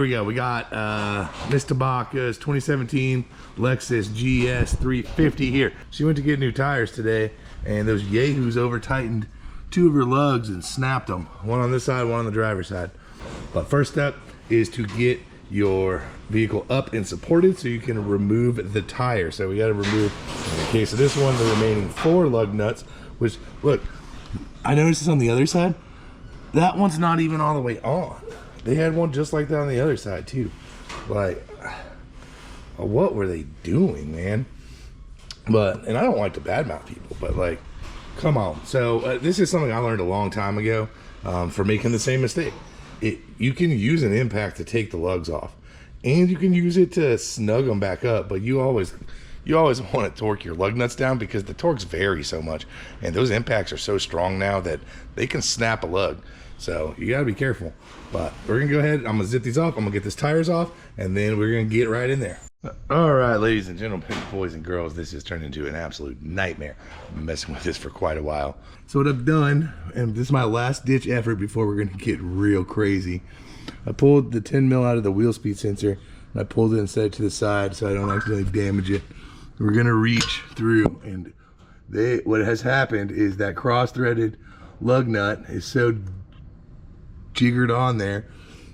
we go. We got Miss Tabaka's 2017 Lexus GS 350 here. She went to get new tires today, and those yahoos over tightened two of her lugs and snapped them. One on this side, one on the driver's side. But first step is to get your vehicle up and supported so you can remove the tire. So we got to remove, in the case of this one, the remaining 4 lug nuts, which, look, I noticed this on the other side. That one's not even all the way on. They had one just like that on the other side too. Like, what were they doing, man? But, and I don't like to badmouth people, but like, come on. So this is something I learned a long time ago for making the same mistake. You can use an impact to take the lugs off, and you can use it to snug them back up, but you always want to torque your lug nuts down because the torques vary so much, and those impacts are so strong now that they can snap a lug. So you gotta be careful. But we're gonna go ahead, I'm gonna zip these off, I'm gonna get these tires off, and then we're gonna get right in there. All right, ladies and gentlemen, boys and girls, this has turned into an absolute nightmare. I've been messing with this for quite a while. So what I've done, and this is my last ditch effort before we're gonna get real crazy. I pulled the 10 mil out of the wheel speed sensor, and I pulled it and set it to the side so I don't accidentally damage it. We're gonna reach through, and what has happened is that cross-threaded lug nut is so jiggered on there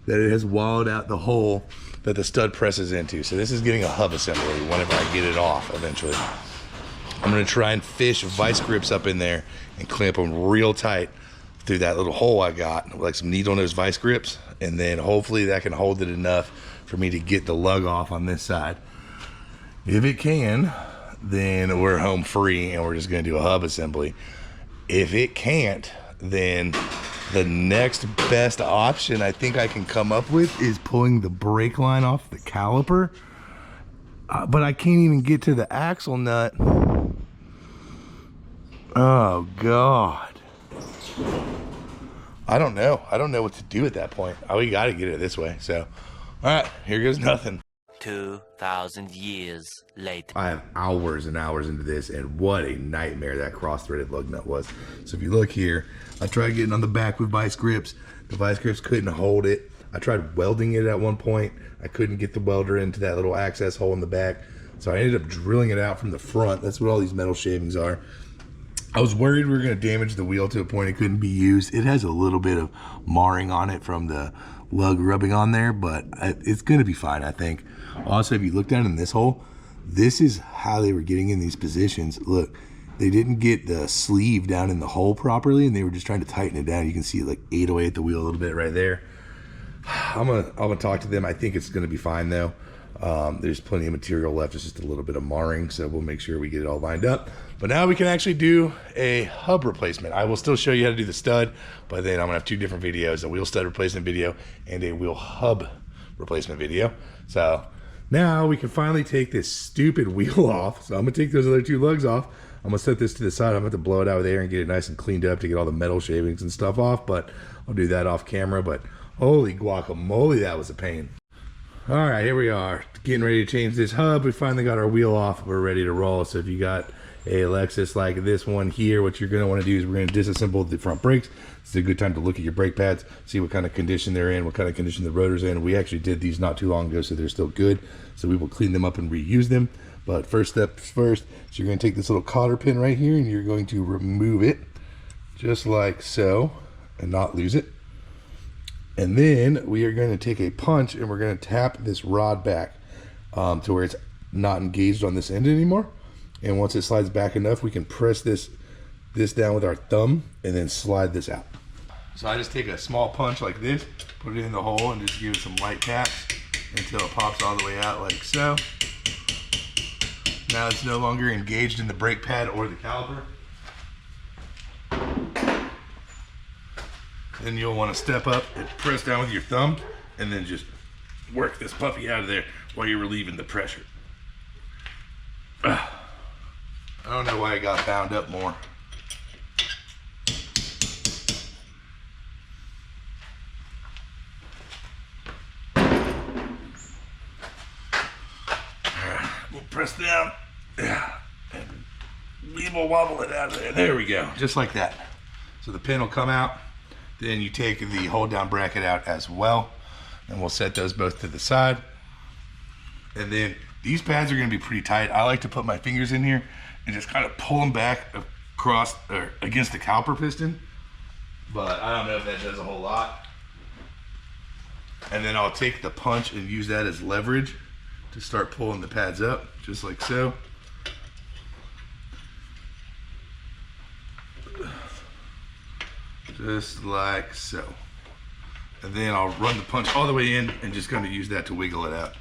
that it has walled out the hole that the stud presses into. So this is getting a hub assembly whenever I get it off eventually. I'm gonna try and fish vice grips up in there and clamp them real tight through that little hole I got, like some needle nose vice grips, and then hopefully that can hold it enough for me to get the lug off on this side. If it can, then we're home free and we're just gonna do a hub assembly. If it can't, then the next best option I think I can come up with is pulling the brake line off the caliper. But I can't even get to the axle nut. Oh God. I don't know. I don't know what to do at that point. We gotta get it this way. So, all right, here goes nothing. 2,000 years later. I have hours and hours into this, and what a nightmare that cross-threaded lug nut was. So if you look here, I tried getting on the back with vice grips. The vice grips couldn't hold it. I tried welding it at one point. I couldn't get the welder into that little access hole in the back. So I ended up drilling it out from the front. That's what all these metal shavings are. I was worried we were gonna damage the wheel to a point it couldn't be used. It has a little bit of marring on it from the lug rubbing on there, but it's gonna be fine, I think. Also, if you look down in this hole, this is how they were getting in these positions. Look, they didn't get the sleeve down in the hole properly, and they were just trying to tighten it down. You can see it like ate away at the wheel a little bit right there. I'm gonna talk to them. I think it's gonna be fine though. There's plenty of material left. It's just a little bit of marring, so we'll make sure we get it all lined up. But now we can actually do a hub replacement. I will still show you how to do the stud, but then I'm gonna have 2 different videos, a wheel stud replacement video and a wheel hub replacement video. So now we can finally take this stupid wheel off. So I'm gonna take those other 2 lugs off. I'm gonna set this to the side. I'm gonna have to blow it out of there and get it nice and cleaned up to get all the metal shavings and stuff off, but I'll do that off camera. But holy guacamole, that was a pain. All right, here we are, getting ready to change this hub. We finally got our wheel off. We're ready to roll. So if you got a Lexus like this one here, what you're gonna wanna do is we're gonna disassemble the front brakes. It's a good time to look at your brake pads, see what kind of condition they're in, what kind of condition the rotor's in. We actually did these not too long ago, so they're still good. So we will clean them up and reuse them. But first steps first, so you're gonna take this little cotter pin right here and you're going to remove it just like so and not lose it. And then we are going to take a punch and we're going to tap this rod back to where it's not engaged on this end anymore. And once it slides back enough, we can press this down with our thumb and then slide this out. So I just take a small punch like this, put it in the hole, and just give it some light taps until it pops all the way out like so. Now it's no longer engaged in the brake pad or the caliper. Then you'll want to step up and press down with your thumb and then just work this puppy out of there while you're relieving the pressure. I don't know why it got bound up more. Alright, we'll press down and we'll wobble it out of there. There we go, just like that. So the pin will come out. Then you take the hold down bracket out as well. and we'll set those both to the side. And then these pads are going to be pretty tight. I like to put my fingers in here and just kind of pull them back across or against the caliper piston, but I don't know if that does a whole lot. And then I'll take the punch and use that as leverage to start pulling the pads up, just like so. Just like so. And then I'll run the punch all the way in and just kind of use that to wiggle it out.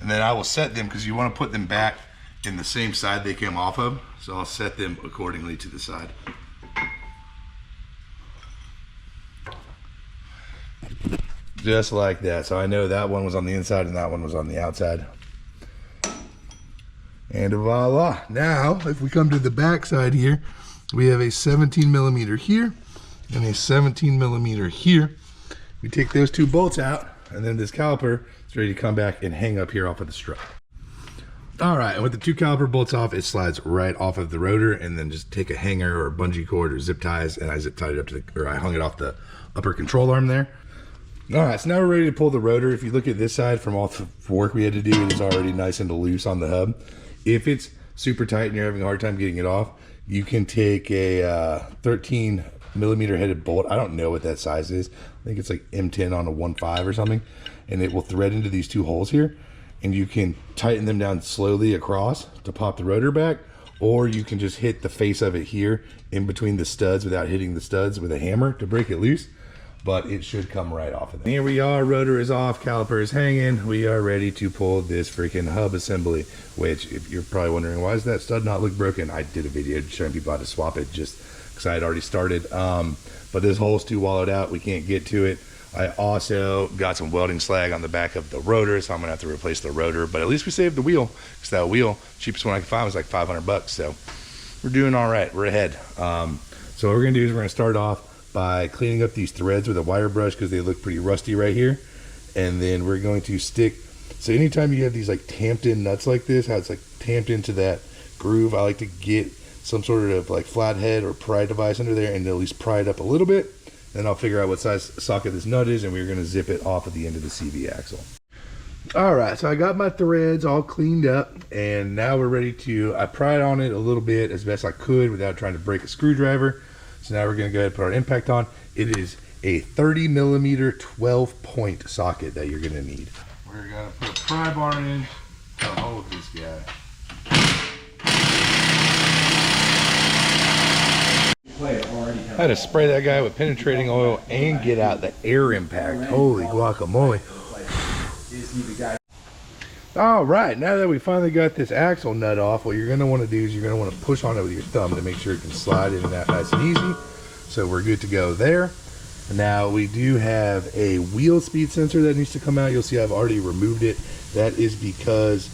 And then I will set them, because you want to put them back in the same side they came off of. So I'll set them accordingly to the side. Just like that. So I know that one was on the inside and that one was on the outside. And voila. Now, if we come to the back side here, we have a 17 millimeter here and a 17 millimeter here. We take those two bolts out, and then this caliper is ready to come back and hang up here off of the strut. All right, and with the two caliper bolts off, it slides right off of the rotor, and then just take a hanger or a bungee cord or zip ties, and I zip tied it up to the, or I hung it off the upper control arm there. All right, so now we're ready to pull the rotor. If you look at this side, from all the work we had to do, it is already nice and loose on the hub. If it's super tight and you're having a hard time getting it off, you can take a 13 millimeter headed bolt. I don't know what that size is. I think it's like M10 on a 1.5 or something, and it will thread into these two holes here, and you can tighten them down slowly across to pop the rotor back, or you can just hit the face of it here in between the studs without hitting the studs with a hammer to break it loose, but it should come right off of them. Here we are, rotor is off, caliper is hanging. We are ready to pull this freaking hub assembly, which, if you're probably wondering, why does that stud not look broken? I did a video showing people how to swap it just because I had already started, but this hole's too wallowed out, we can't get to it. I also got some welding slag on the back of the rotor, so I'm gonna have to replace the rotor, but at least we saved the wheel, because that wheel, cheapest one I could find was like 500 bucks, so we're doing all right, we're ahead. So what we're gonna do is we're gonna start off by cleaning up these threads with a wire brush, because they look pretty rusty right here, and then we're going to stick, so anytime you have these like tamped in nuts like this, how it's like tamped into that groove, I like to get some sort of like flathead or pry device under there and at least pry it up a little bit. Then I'll figure out what size socket this nut is, and we're gonna zip it off at the end of the CV axle. All right, so I got my threads all cleaned up, and now we're ready to, I pried on it a little bit as best I could without trying to break a screwdriver. So now we're gonna go ahead and put our impact on. It is a 30 millimeter 12 point socket that you're gonna need. We're gonna put a pry bar in to hold this guy. I had to spray that guy with penetrating oil and get out the air impact. Holy guacamole. All right, now that we finally got this axle nut off, what you're going to want to do is you're going to want to push on it with your thumb to make sure it can slide in and out nice and easy. So we're good to go there. Now we do have a wheel speed sensor that needs to come out. You'll see I've already removed it. That is because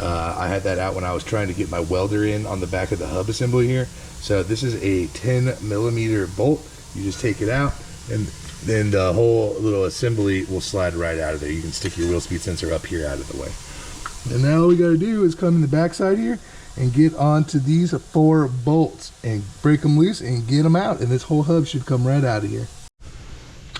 I had that out when I was trying to get my welder in on the back of the hub assembly here. So this is a 10 millimeter bolt. You just take it out, and then the whole little assembly will slide right out of there. You can stick your wheel speed sensor up here out of the way. And now all we gotta do is come in the back side here and get onto these 4 bolts and break them loose and get them out, and this whole hub should come right out of here.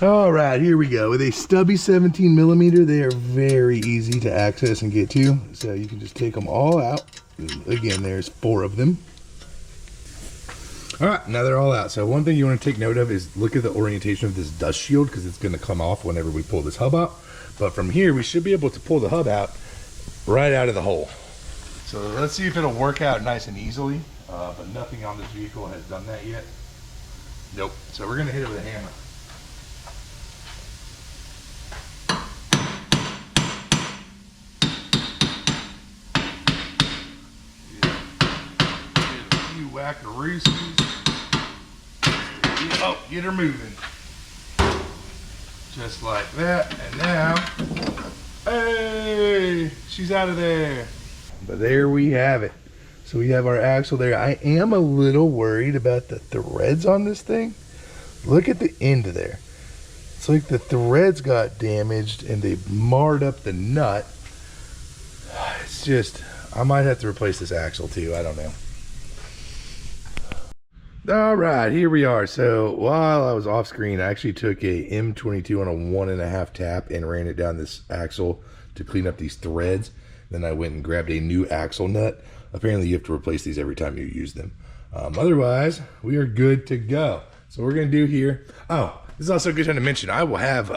All right, here we go. With a stubby 17 millimeter, they are very easy to access and get to. So you can just take them all out. Again, there's 4 of them. All right, now they're all out. So one thing you want to take note of is look at the orientation of this dust shield, because it's going to come off whenever we pull this hub out. But from here, we should be able to pull the hub out right out of the hole. So let's see if it'll work out nice and easily. But nothing on this vehicle has done that yet. Nope. So we're going to hit it with a hammer. Wackaroosies. Oh, get her moving. Just like that. And now, hey, she's out of there. But there we have it. So we have our axle there. I am a little worried about the threads on this thing. Look at the end there. It's like the threads got damaged and they marred up the nut. It's just, I might have to replace this axle too. I don't know. All right, here we are. So while I was off screen, I actually took a M22 on a 1.5 tap and ran it down this axle to clean up these threads. Then I went and grabbed a new axle nut. Apparently you have to replace these every time you use them. Otherwise, we are good to go. So what we're gonna do here, oh, this is also a good time to mention, I will have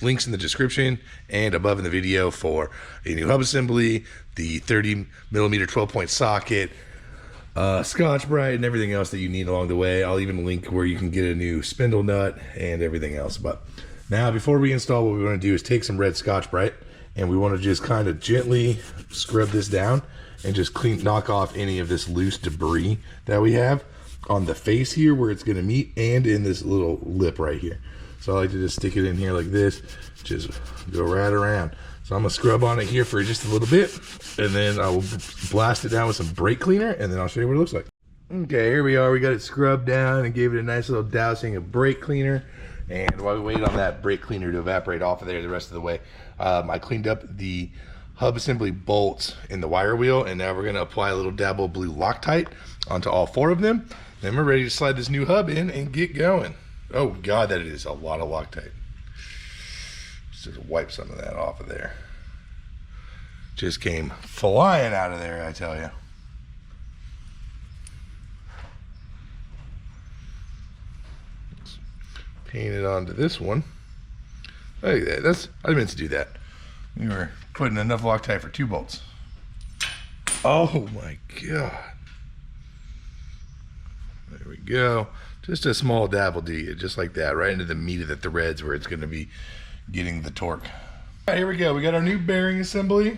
links in the description and above in the video for a new hub assembly, the 30mm 12-point socket, Scotch-Brite, and everything else that you need along the way. I'll even link where you can get a new spindle nut and everything else. But now, before we install, what we want to do is take some red Scotch-Brite, and we want to just kind of gently scrub this down and just knock off any of this loose debris that we have on the face here where it's going to meet, and in this little lip right here. So I like to just stick it in here like this, just go right around. So I'm gonna scrub on it here for just a little bit, and then I will blast it down with some brake cleaner, and then I'll show you what it looks like. Okay, here we are. We got it scrubbed down and gave it a nice little dousing of brake cleaner. And while we wait on that brake cleaner to evaporate off of there the rest of the way, I cleaned up the hub assembly bolts in the wire wheel, and now we're gonna apply a little dabble of blue Loctite onto all 4 of them. Then we're ready to slide this new hub in and get going. Oh God, that is a lot of Loctite. Just wipe some of that off of there. Just came flying out of there, I tell you. Let's paint it onto this one. Look at that. I meant to do that. We were putting enough Loctite for 2 bolts. Oh my God. There we go. Just a small dabble, just like that, right into the meat of the threads where it's going to be getting the torque. All right, here we go. We got our new bearing assembly.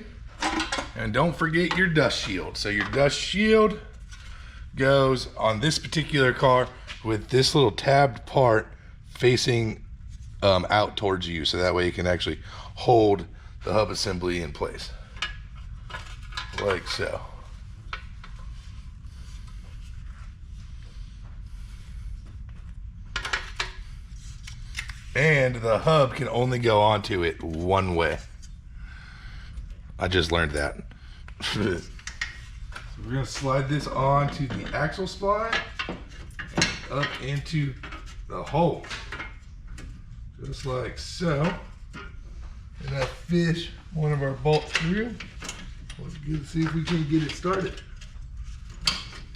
And don't forget your dust shield. So your dust shield goes on this particular car with this little tabbed part facing out towards you. So that way you can actually hold the hub assembly in place. Like so. And the hub can only go onto it one way. I just learned that. So we're gonna slide this onto the axle spline and up into the hole. Just like so. And I fish one of our bolts through. Let's see if we can get it started.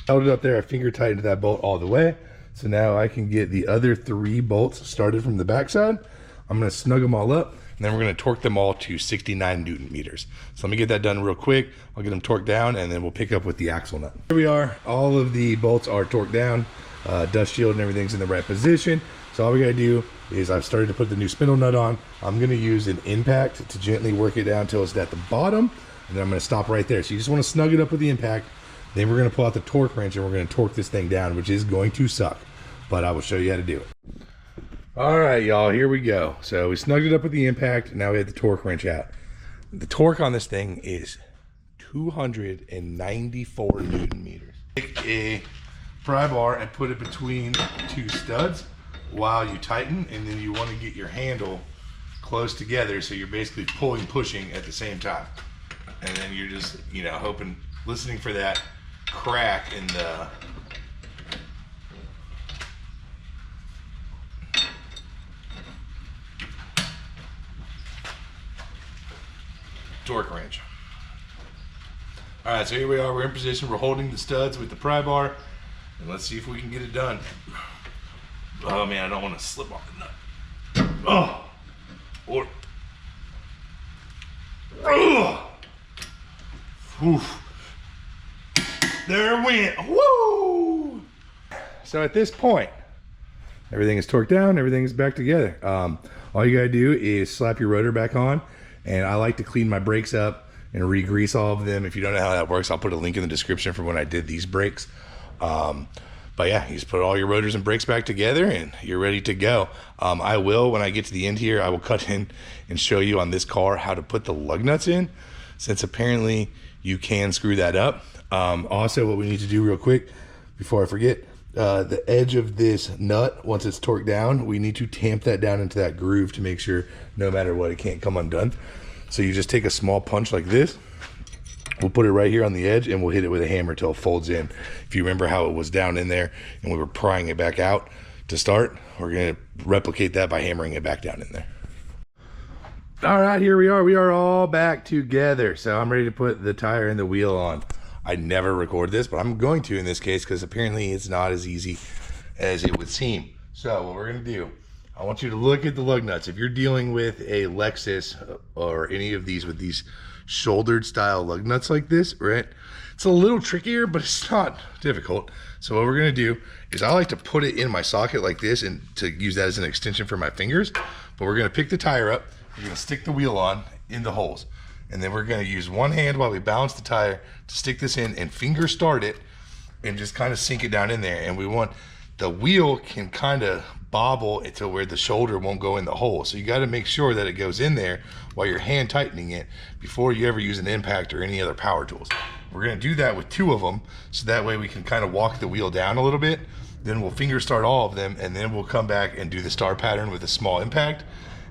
Held it up there, I finger tightened that bolt all the way. So now I can get the other 3 bolts started from the backside. I'm gonna snug them all up, and then we're gonna torque them all to 69 Newton meters. So let me get that done real quick. I'll get them torqued down, and then we'll pick up with the axle nut. Here we are. All of the bolts are torqued down. Dust shield and everything's in the right position. So all we gotta do is I've started to put the new spindle nut on. I'm gonna use an impact to gently work it down until it's at the bottom, and then I'm gonna stop right there. So you just wanna snug it up with the impact. Then we're gonna pull out the torque wrench, and we're gonna torque this thing down, which is going to suck, but I will show you how to do it. All right, y'all, here we go. So we snugged it up with the impact. Now we have the torque wrench out. The torque on this thing is 294 Newton meters. Take a pry bar and put it between 2 studs while you tighten, and then you want to get your handle close together so you're basically pulling, pushing at the same time. And then you're just, you know, hoping, listening for that crack in the torque wrench. All right, so here we are. We're in position. We're holding the studs with the pry bar, and let's see if we can get it done. Oh man, I don't want to slip off the nut. Oh, or oof. There it went. Woo! So at this point, everything is torqued down. Everything is back together. All you gotta do is slap your rotor back on. And I like to clean my brakes up and re-grease all of them. If you don't know how that works, I'll put a link in the description for when I did these brakes. But yeah, you just put all your rotors and brakes back together and you're ready to go. I will, when I get to the end here, I will cut in and show you on this car how to put the lug nuts in, since apparently you can screw that up. Also, what we need to do real quick before I forget, the edge of this nut, once it's torqued down, we need to tamp that down into that groove to make sure no matter what, it can't come undone. So you just take a small punch like this, We'll put it right here on the edge and we'll hit it with a hammer till it folds in. If you remember how it was down in there and we were prying it back out to start, we're gonna replicate that by hammering it back down in there. All right, here we are. We are all back together. So I'm ready to put the tire and the wheel on. I never record this, but I'm going to in this case because apparently it's not as easy as it would seem. So what we're gonna do, I want you to look at the lug nuts. If you're dealing with a Lexus or any of these with these shouldered style lug nuts like this, right? It's a little trickier, but it's not difficult. So what we're gonna do is I like to put it in my socket like this and to use that as an extension for my fingers. But we're gonna pick the tire up, we're gonna stick the wheel on in the holes. And then we're gonna use one hand while we balance the tire to stick this in and finger start it and just kind of sink it down in there. And we want, the wheel can kind of bobble to where the shoulder won't go in the hole. So you got to make sure that it goes in there while you're hand tightening it before you ever use an impact or any other power tools. We're going to do that with 2 of them, so that way we can kind of walk the wheel down a little bit. Then we'll finger start all of them, and then we'll come back and do the star pattern with a small impact,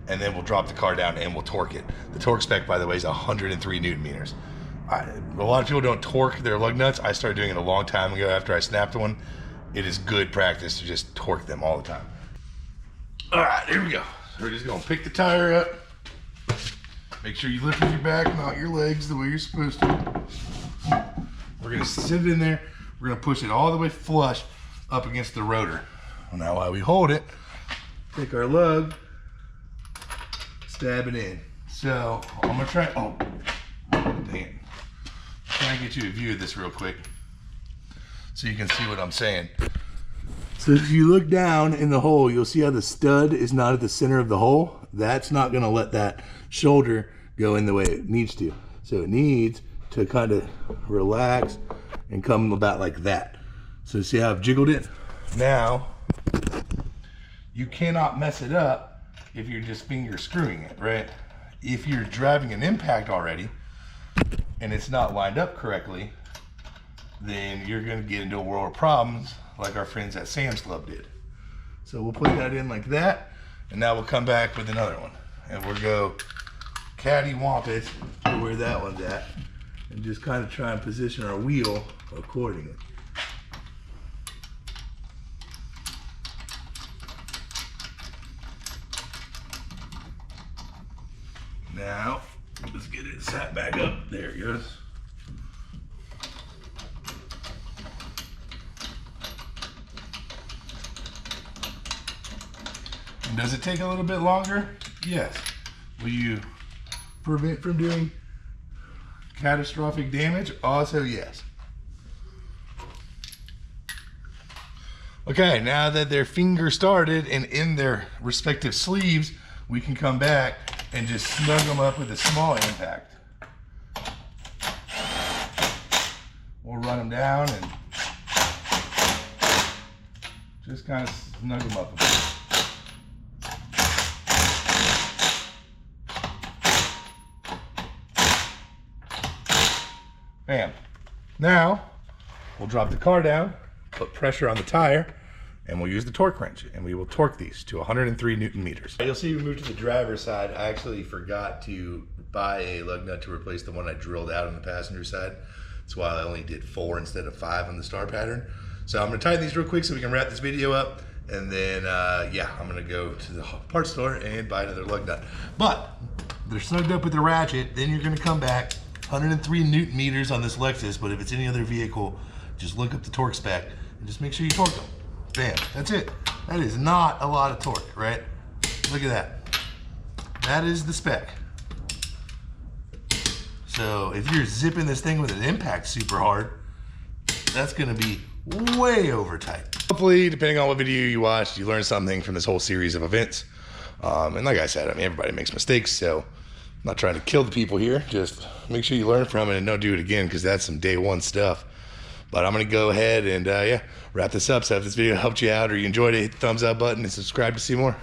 and then we'll drop the car down and we'll torque it. The torque spec, by the way, is 103 Newton meters. A lot of people don't torque their lug nuts. I started doing it a long time ago after I snapped one. It is good practice to just torque them all the time. All right, here we go. So we're just gonna pick the tire up. Make sure you lift with your back, not your legs, the way you're supposed to. We're gonna sit it in there. We're gonna push it all the way flush up against the rotor. Now while we hold it, take our lug, stab it in. So I'm gonna try, oh, dang it. Try and get you a view of this real quick so you can see what I'm saying. So if you look down in the hole, you'll see how the stud is not at the center of the hole. That's not gonna let that shoulder go in the way it needs to. So it needs to kind of relax and come about like that. So see how I've jiggled it? Now, you cannot mess it up if you're just finger screwing it, right? If you're driving an impact already and it's not lined up correctly, then you're gonna get into a world of problems like our friends at Sam's Club did. So we'll put that in like that, and now we'll come back with another one. And we'll go catty-wamp-it to where that one's at, and just kind of try and position our wheel accordingly. Now, let's get it sat back up. There it goes. And does it take a little bit longer? Yes. Will you prevent from doing catastrophic damage? Also, yes. Okay, now that they're finger started and in their respective sleeves, we can come back and just snug them up with a small impact. We'll run them down and just kind of snug them up a bit. Bam. Now, we'll drop the car down, put pressure on the tire, and we'll use the torque wrench, and we will torque these to 103 Newton meters. You'll see we moved to the driver's side. I actually forgot to buy a lug nut to replace the one I drilled out on the passenger side. That's why I only did 4 instead of 5 on the star pattern. So I'm gonna tighten these real quick so we can wrap this video up, and then yeah, I'm gonna go to the parts store and buy another lug nut. But they're snugged up with the ratchet, then you're gonna come back, 103 Newton meters on this Lexus, but if it's any other vehicle, just look up the torque spec and just make sure you torque them. Bam, that's it. That is not a lot of torque, right? Look at that. That is the spec. So if you're zipping this thing with an impact super hard, that's gonna be way over tight. Hopefully, depending on what video you watched, you learned something from this whole series of events. And like I said, I mean, everybody makes mistakes, so I'm not trying to kill the people here. Just make sure you learn from it and don't do it again, because that's some day one stuff. But I'm gonna go ahead and yeah, wrap this up. So if this video helped you out or you enjoyed it, hit the thumbs up button and subscribe to see more.